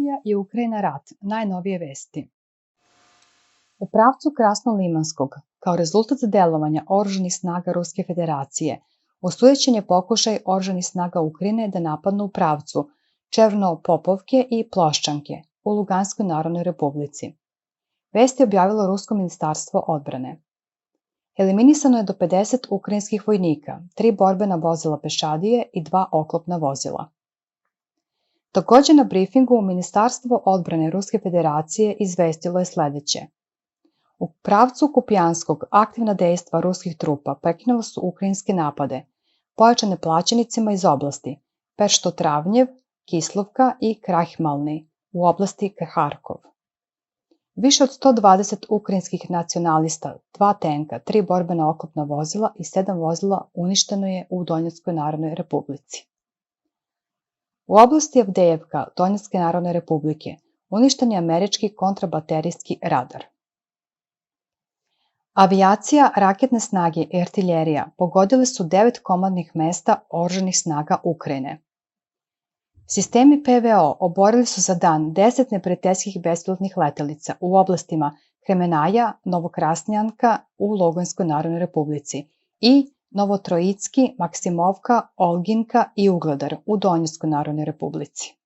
Rusija i Ukrajina rat, najnovije vesti. U pravcu Krasnolimanskog, kao rezultat delovanja oružanih snaga Ruske federacije, osujećen je pokušaj oružanih snaga Ukrajine da napadnu u pravcu Černo-Popovke i Ploščanke u Luganskoj narodnoj republici. Vest je objavilo Rusko ministarstvo odbrane. Eliminisano je do 50 ukrajinskih vojnika, 3 borbena vozila pešadije i 2 oklopna vozila. Takođe na brifingu Ministarstvo odbrane Ruske federacije izvestilo je sledeće. U pravcu Kupjanskog aktivna dejstva ruskih trupa prekinula su ukrajinske napade, pojačane plaćenicima iz oblasti Peštotravnjev, Kislovka i Krahmalni u oblasti Kharkov. Više od 120 ukrajinskih nacionalista, 2 tenka, 3 borbena oklopna vozila i 7 vozila uništeno je u Donjeckoj narodnoj republici. U oblasti Avdejevka, Donjecke narodne republike, uništen je američki kontrabaterijski radar. Avijacija, raketne snage i artiljerija pogodili su 9 komandnih mesta oružanih snaga Ukrajine. Sistemi PVO oborili su za dan 10 neprijateljskih bespilotnih letelica u oblastima Kremenaja, Novokrasnjanka u Luganskoj narodnoj republici i Novotrojicki, Maksimovka, Olginka i Ugledar u Donjeckoj narodnoj republici.